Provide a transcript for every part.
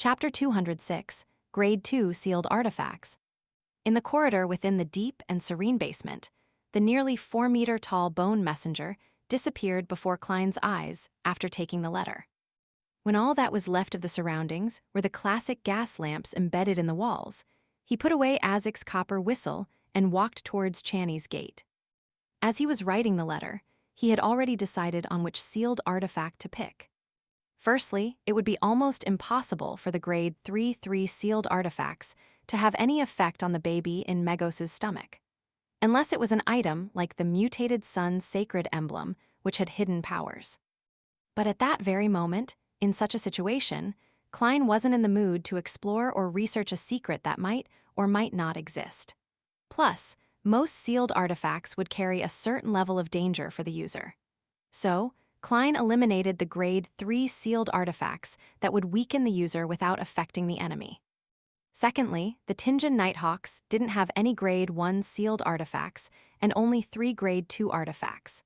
Chapter 206, Grade 2 Sealed Artifacts. In the corridor within the deep and serene basement, the nearly 4-meter-tall bone messenger disappeared before Klein's eyes after taking the letter. When all that was left of the surroundings were the classic gas lamps embedded in the walls, he put away Azek's copper whistle and walked towards Channy's gate. As he was writing the letter, he had already decided on which sealed artifact to pick. Firstly, it would be almost impossible for the Grade 3 sealed artifacts to have any effect on the baby in Megos's stomach, unless it was an item like the mutated sun's sacred emblem, which had hidden powers. But at that very moment, in such a situation, Klein wasn't in the mood to explore or research a secret that might or might not exist. Plus, most sealed artifacts would carry a certain level of danger for the user. So, Klein eliminated the Grade 3 sealed artifacts that would weaken the user without affecting the enemy. Secondly, the Tinjin Nighthawks didn't have any Grade 1 sealed artifacts and only 3 Grade 2 artifacts.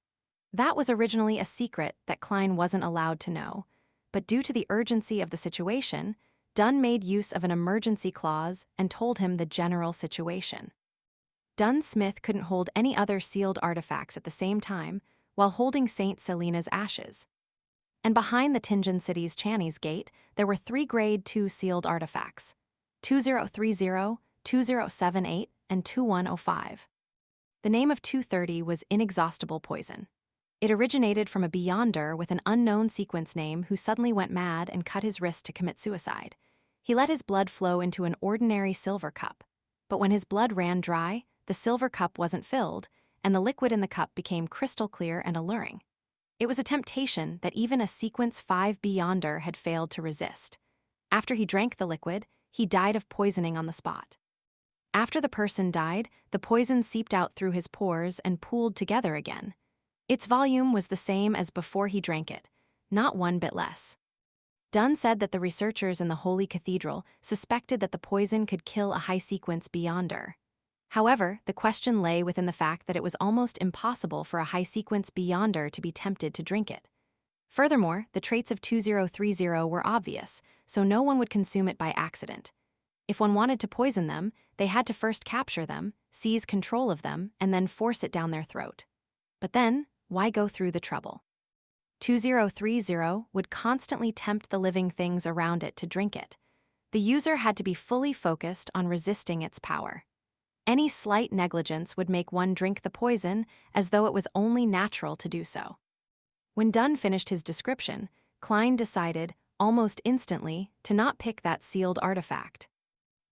That was originally a secret that Klein wasn't allowed to know, but due to the urgency of the situation, Dunn made use of an emergency clause and told him the general situation. Dunn Smith couldn't hold any other sealed artifacts at the same time while holding St. Selena's ashes. And behind the Tinjin City's Channy's gate, there were 3 Grade 2 sealed artifacts: 2030, 2078, and 2105. The name of 230 was Inexhaustible Poison. It originated from a Beyonder with an unknown sequence name who suddenly went mad and cut his wrist to commit suicide. He let his blood flow into an ordinary silver cup. But when his blood ran dry, the silver cup wasn't filled, and the liquid in the cup became crystal clear and alluring. It was a temptation that even a Sequence 5 Beyonder had failed to resist. After he drank the liquid, he died of poisoning on the spot. After the person died, the poison seeped out through his pores and pooled together again. Its volume was the same as before he drank it, not one bit less. Dunn said that the researchers in the Holy Cathedral suspected that the poison could kill a high sequence Beyonder. However, the question lay within the fact that it was almost impossible for a high sequence Beyonder to be tempted to drink it. Furthermore, the traits of 2030 were obvious, so no one would consume it by accident. If one wanted to poison them, they had to first capture them, seize control of them, and then force it down their throat. But then, why go through the trouble? 2030 would constantly tempt the living things around it to drink it. The user had to be fully focused on resisting its power. Any slight negligence would make one drink the poison as though it was only natural to do so. When Dunn finished his description, Klein decided, almost instantly, to not pick that sealed artifact.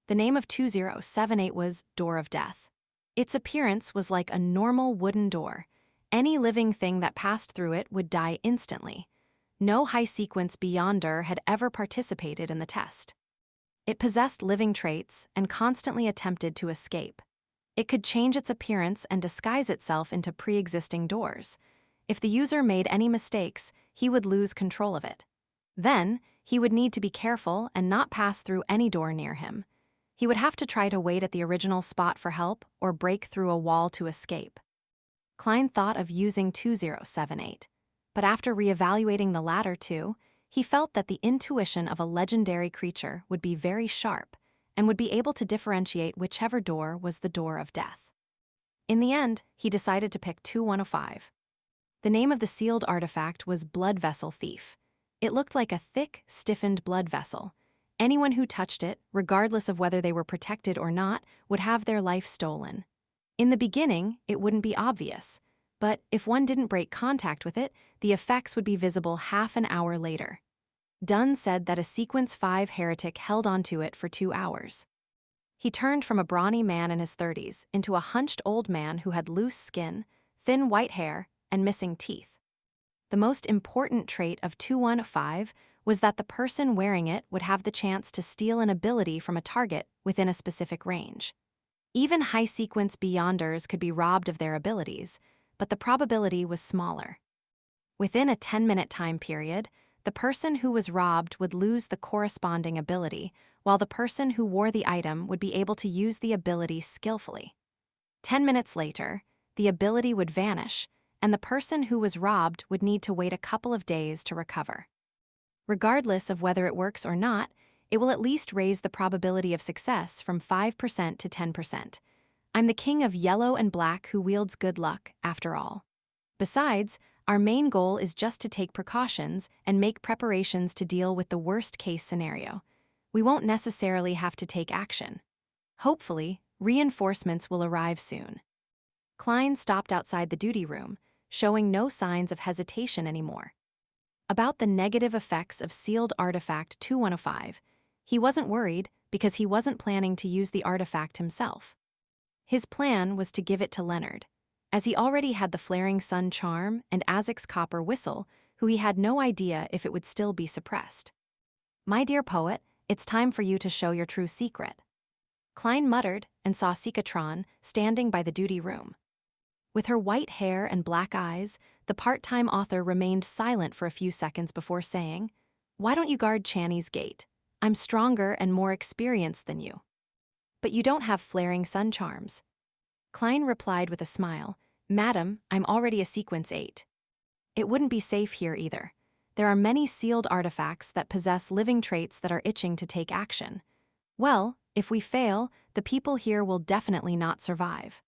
The name of 2078 was Door of Death. Its appearance was like a normal wooden door. Any living thing that passed through it would die instantly. No high-sequence Beyonder had ever participated in the test. It possessed living traits and constantly attempted to escape. It could change its appearance and disguise itself into pre-existing doors. If the user made any mistakes, he would lose control of it. Then, he would need to be careful and not pass through any door near him. He would have to try to wait at the original spot for help or break through a wall to escape. Klein thought of using 2078, but after reevaluating the latter two, he felt that the intuition of a legendary creature would be very sharp and would be able to differentiate whichever door was the door of death. In the end, he decided to pick 2105. The name of the sealed artifact was Blood Vessel Thief. It looked like a thick, stiffened blood vessel. Anyone who touched it, regardless of whether they were protected or not, would have their life stolen. In the beginning, it wouldn't be obvious, but if one didn't break contact with it, the effects would be visible half an hour later. Dunn said that a Sequence 5 heretic held onto it for 2 hours. He turned from a brawny man in his 30s into a hunched old man who had loose skin, thin white hair, and missing teeth. The most important trait of 2105 was that the person wearing it would have the chance to steal an ability from a target within a specific range. Even high-sequence Beyonders could be robbed of their abilities, but the probability was smaller. Within a 10-minute time period, the person who was robbed would lose the corresponding ability, while the person who wore the item would be able to use the ability skillfully. 10 minutes later, the ability would vanish, and the person who was robbed would need to wait a couple of days to recover. Regardless of whether it works or not, it will at least raise the probability of success from 5% to 10%. I'm the king of yellow and black who wields good luck, after all. Besides, our main goal is just to take precautions and make preparations to deal with the worst-case scenario. We won't necessarily have to take action. Hopefully, reinforcements will arrive soon. Klein stopped outside the duty room, showing no signs of hesitation anymore. About the negative effects of sealed artifact 2105, he wasn't worried because he wasn't planning to use the artifact himself. His plan was to give it to Leonard, as he already had the Flaring Sun charm and Azek's copper whistle, who he had no idea if it would still be suppressed. "My dear poet, it's time for you to show your true secret." Klein muttered and saw Sikatron standing by the duty room. With her white hair and black eyes, the part-time author remained silent for a few seconds before saying, "Why don't you guard Channy's gate? I'm stronger and more experienced than you." "But you don't have Flaring Sun charms." Klein replied with a smile, "Madam, I'm already a Sequence 8. It wouldn't be safe here either. There are many sealed artifacts that possess living traits that are itching to take action. Well, if we fail, the people here will definitely not survive."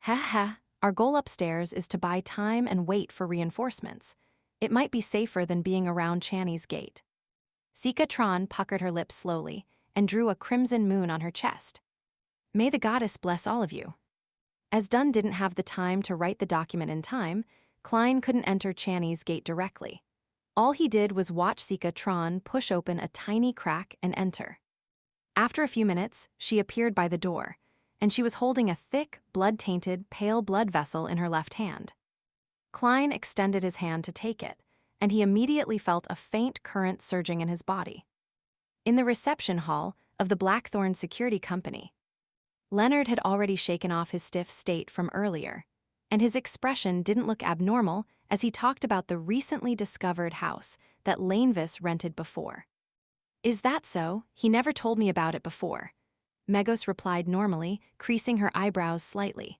"Ha ha, our goal upstairs is to buy time and wait for reinforcements. It might be safer than being around Channy's gate." Sikatron puckered her lips slowly and drew a crimson moon on her chest. "May the goddess bless all of you." As Dunn didn't have the time to write the document in time, Klein couldn't enter Channy's gate directly. All he did was watch Sikatron push open a tiny crack and enter. After a few minutes, she appeared by the door, and she was holding a thick, blood-tainted, pale blood vessel in her left hand. Klein extended his hand to take it, and he immediately felt a faint current surging in his body. In the reception hall of the Blackthorn Security Company, Leonard had already shaken off his stiff state from earlier, and his expression didn't look abnormal as he talked about the recently discovered house that Lanevis rented before. "Is that so? He never told me about it before." Megos replied normally, creasing her eyebrows slightly.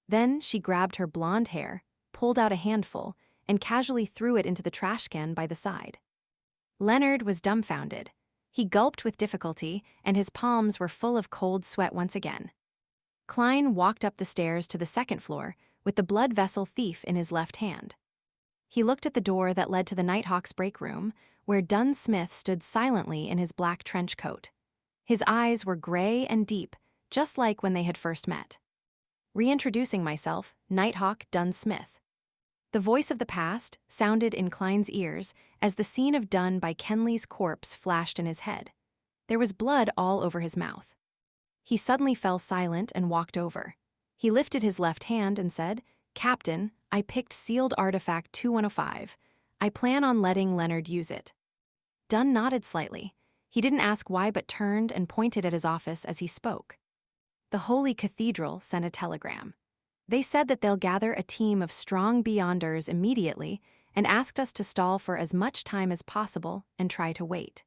Then she grabbed her blonde hair, pulled out a handful, and casually threw it into the trash can by the side. Leonard was dumbfounded. He gulped with difficulty, and his palms were full of cold sweat once again. Klein walked up the stairs to the second floor with the blood vessel thief in his left hand. He looked at the door that led to the Nighthawk's break room, where Dunn Smith stood silently in his black trench coat. His eyes were gray and deep, just like when they had first met. "Reintroducing myself, Nighthawk Dunn Smith." The voice of the past sounded in Klein's ears as the scene of Dunn by Kenley's corpse flashed in his head. There was blood all over his mouth. He suddenly fell silent and walked over. He lifted his left hand and said, "Captain, I picked sealed artifact 2105. I plan on letting Leonard use it." Dunn nodded slightly. He didn't ask why but turned and pointed at his office as he spoke. "The Holy Cathedral sent a telegram. They said that they'll gather a team of strong Beyonders immediately and asked us to stall for as much time as possible and try to wait.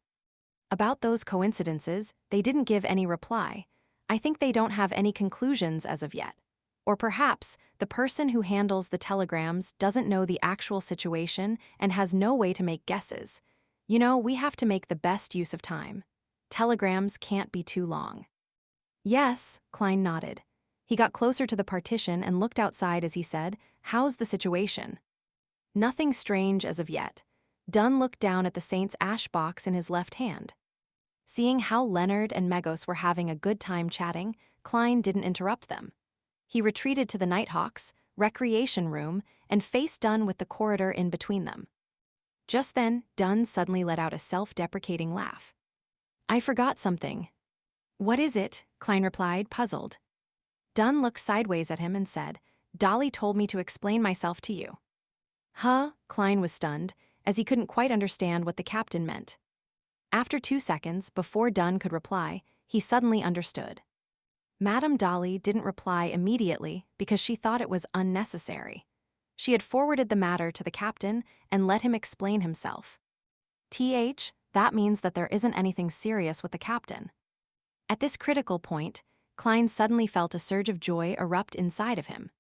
About those coincidences, they didn't give any reply. I think they don't have any conclusions as of yet. Or perhaps the person who handles the telegrams doesn't know the actual situation and has no way to make guesses. You know, we have to make the best use of time. Telegrams can't be too long." "Yes," Klein nodded. He got closer to the partition and looked outside as he said, "How's the situation?" "Nothing strange as of yet." Dunn looked down at the Saint's ash box in his left hand. Seeing how Leonard and Megos were having a good time chatting, Klein didn't interrupt them. He retreated to the Nighthawks' recreation room and faced Dunn with the corridor in between them. Just then, Dunn suddenly let out a self-deprecating laugh. "I forgot something." "What is it?" Klein replied, puzzled. Dunn looked sideways at him and said, "Dolly told me to explain myself to you." "Huh?" Klein was stunned, as he couldn't quite understand what the captain meant. After 2 seconds, before Dunn could reply, he suddenly understood. Madame Dolly didn't reply immediately because she thought it was unnecessary. She had forwarded the matter to the captain and let him explain himself. That means that there isn't anything serious with the captain. At this critical point, Klein suddenly felt a surge of joy erupt inside of him.